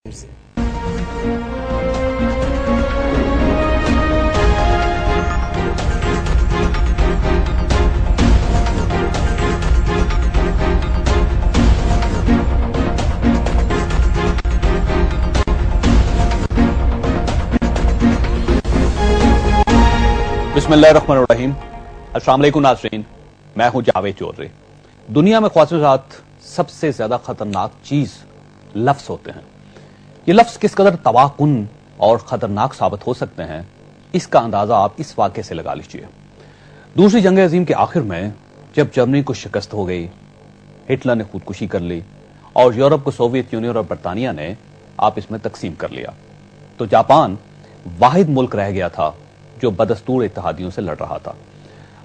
बिस्मिल्लाहिर्रहमानिर्रहीम। अस्सलाम वालेकुम नाज़रीन, मैं हूं जावेद चौधरी। दुनिया में ख्वाहिशात सबसे ज्यादा खतरनाक चीज लफ्ज होते हैं। ये लफ्ज किस कदर तबाहकुन और खतरनाक साबित हो सकते हैं, इसका अंदाजा आप इस वाक़े से लगा लीजिए। दूसरी जंग अजीम के आखिर में जब जर्मनी को शिकस्त हो गई, हिटलर ने खुदकुशी कर ली और यूरोप को सोवियत यूनियन और बरतानिया ने आपस में तकसीम कर लिया, तो जापान वाहिद मुल्क रह गया था जो बदस्तूर इत्तेहादियों से लड़ रहा था।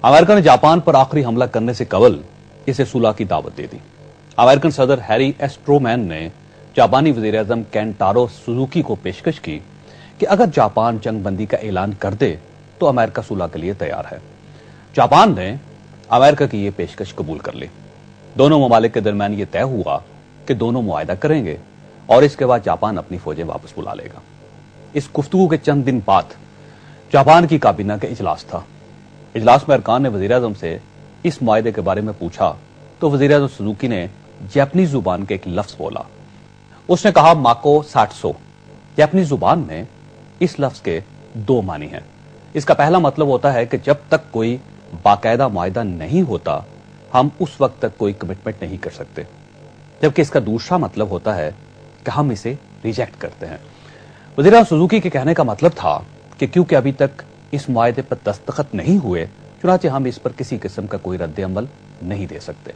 अमेरिका ने जापान पर आखिरी हमला करने से कबल इसे सुलह की दावत दे दी। अमेरिकन सदर हैरी एस ट्रूमैन ने जापानी वज़ीर-ए-आज़म केंटारो सुजुकी को पेशकश की कि अगर जापान जंग बंदी का ऐलान कर दे तो अमेरिका सुलह के लिए तैयार है। जापान ने अमेरिका की यह पेशकश कबूल कर ली। दोनों ममालिक के दरमियान यह तय हुआ कि दोनों मुआहदा करेंगे और इसके बाद जापान अपनी फौजें वापस बुला लेगा। इस गुफ्तगू के चंद दिन बाद जापान की काबीना का इजलास था। इजलास में अरकान ने वज़ीर-ए-आज़म से इस मुआहदे के बारे में पूछा तो वज़ीर-ए-आज़म सुजुकी ने जापानीज जुबान के एक लफ्ज बोला। उसने कहा माको साटसो। जापानीज जुबान में इस लफ्ज के दो मानी हैं। इसका पहला मतलब होता है कि जब तक कोई बाकायदा मुआहदा नहीं होता हम उस वक्त तक कोई कमिटमेंट नहीं कर सकते, जबकि इसका दूसरा मतलब होता है कि हम इसे रिजेक्ट करते हैं। वज़ीर-ए-आज़म सुजुकी के कहने का मतलब था कि क्योंकि अभी तक इस मुआहदे पर दस्तखत नहीं हुए, चुनांचे हम इस पर किसी किस्म का कोई रद्द अमल नहीं दे सकते।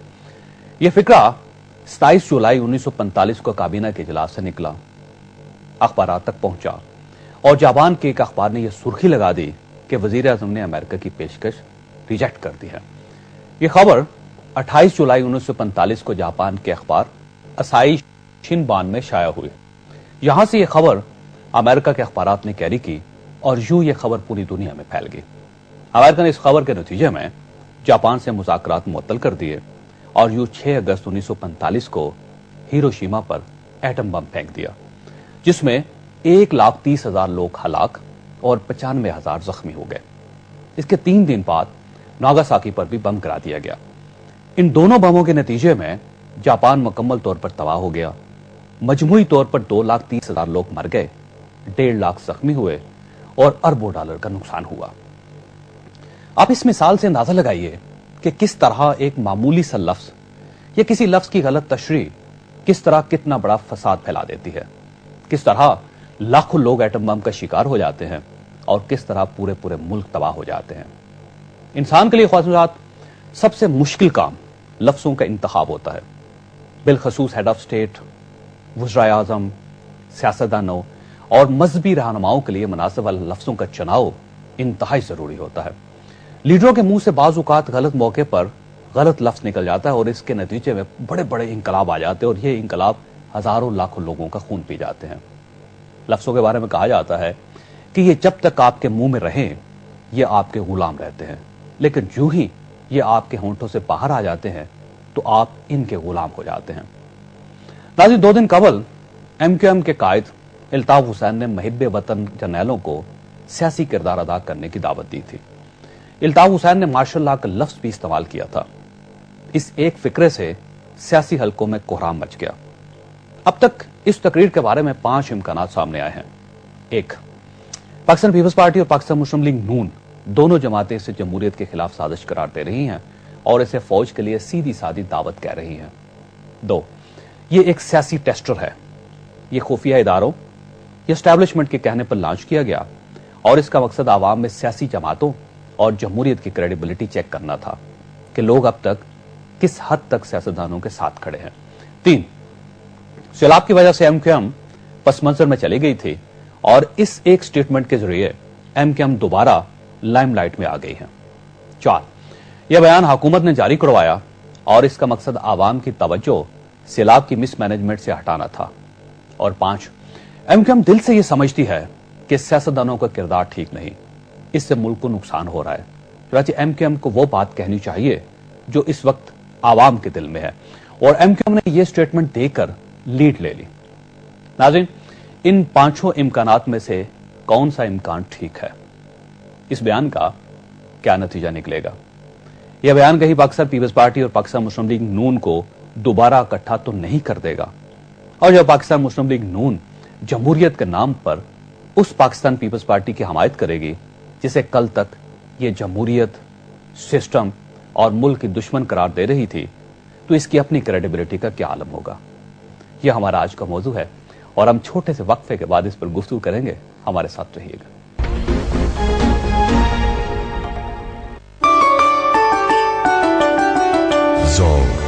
यह फिक्रा 27 जुलाई 1945 को काबीना के इजलास से निकला, अखबारात तक पहुंचा और जापान के एक अखबार ने यह सुर्खी लगा दी कि वज़ीर-ए-आज़म ने अमेरिका की पेशकश रिजेक्ट कर दी है। यह खबर 28 जुलाई 1945 को जापान के अखबार असाई शिनबान में शाया हुई। यहां से यह खबर अमेरिका के अखबारात ने कैरी की और यूं यह खबर पूरी दुनिया में फैल गई। अमेरिका ने इस खबर के नतीजे में जापान से मुज़ाकरात मुअत्तल कर दिए और यूं 6 अगस्त 1945 को हिरोशिमा पर एटम बम फेंक दिया, जिसमें 1,30,000 लोग हलाक और 95,000 जख्मी हो गए। इसके 3 दिन बाद नागासाकी पर भी बम गिरा दिया गया। इन दोनों बमों के नतीजे में जापान मुकम्मल तौर पर तबाह हो गया। मजमूई तौर पर 2,30,000 लोग मर गए, 1.5 लाख जख्मी हुए और अरबों डॉलर का नुकसान हुआ। आप इस मिसाल से अंदाजा लगाइए कि किस तरह एक मामूली सा लफ्ज या किसी लफ्ज की गलत तशरीह किस तरह कितना बड़ा फसाद फैला देती है, किस तरह लाखों लोग एटम बम का शिकार हो जाते हैं और किस तरह पूरे पूरे मुल्क तबाह हो जाते हैं। इंसान के लिए ख्वाहिशात सबसे मुश्किल काम लफ्जों का इंतखाब होता है। बिलखसूस हेड ऑफ स्टेट, वज़ीर-ए-आज़म, सियासतदानों और मजहबी रहनुमाओं के लिए मुनासिब लफ्जों का चुनाव इंतहाई जरूरी होता है। लीडरों के मुंह से बाज़ औक़ात गलत मौके पर गलत लफ्ज निकल जाता है और इसके नतीजे में बड़े बड़े इंकलाब आ जाते हैं और ये इंकलाब हजारों लाखों लोगों का खून पी जाते हैं। लफ्जों के बारे में कहा जाता है कि ये जब तक आपके मुंह में रहें ये आपके गुलाम रहते हैं, लेकिन यूं ही ये आपके होंठों से बाहर आ जाते हैं तो आप इनके गुलाम हो जाते हैं। नाज़रीन, 2 दिन कबल MQM के कायद इल्ताफ हुसैन ने मुहिब्बे वतन जर्नैलों को सियासी किरदार अदा करने की दावत दी थी। इल्ताफ हुसैन ने मार्शल लॉ का लफ्ज भी इस्तेमाल किया था। इस एक फिक्रे से सियासी हलकों में कोहराम मच गया। अब तक इस तकरीर के बारे में 5 इम्कानात सामने आए हैं। 1, पाकिस्तान पीपल्स पार्टी और पाकिस्तान मुस्लिम लीग नून दोनों जमातें इसे जमहूरियत के खिलाफ साजिश करार दे रही हैं और इसे फौज के लिए सीधी सादी दावत कह रही हैं। 2, ये एक सियासी टेस्टर है। ये खुफिया इदारों या एस्टैब्लिशमेंट के कहने पर लॉन्च किया गया और इसका मकसद आवाम में सियासी जमातों और जमहूरियत की क्रेडिबिलिटी चेक करना था कि लोग अब तक किस हद तक सियासतदानों के साथ खड़े हैं। 3, सैलाब की वजह से MQM पस मंजर में चली गई थी और इस एक स्टेटमेंट के जरिए MQM दोबारा लाइमलाइट में आ गई है। 4, यह बयान हुकूमत ने जारी करवाया और इसका मकसद आवाम की तवज्जो सैलाब की मिसमैनेजमेंट से हटाना था। और 5, MQM दिल से यह समझती है कि सियासतदानों का किरदार ठीक नहीं, इससे मुल्क को नुकसान हो रहा है। चुनांचे MQM को वो बात कहनी चाहिए जो इस वक्त आवाम के दिल में है और MQM ने यह स्टेटमेंट देकर लीड ले ली। नाज़रीन, ان पांचों इम्कानात में से कौन सा इम्कान ठीक है? इस बयान का क्या नतीजा निकलेगा? यह बयान कहीं पाकिस्तान पीपल्स पार्टी और पाकिस्तान मुस्लिम लीग नून को दोबारा इकट्ठा तो नहीं कर देगा, और जब पाकिस्तान मुस्लिम लीग नून जमहूरियत के नाम पर उस पाकिस्तान पीपल्स पार्टी की हमायत करेगी जिसे कल तक ये जमहूरियत, सिस्टम और मुल्क की दुश्मन करार दे रही थी, तो इसकी अपनी क्रेडिबिलिटी का क्या आलम होगा? यह हमारा आज का मौजू है और हम छोटे से वक्फे के बाद इस पर गुफ्तगू करेंगे। हमारे साथ रहिएगा। Zone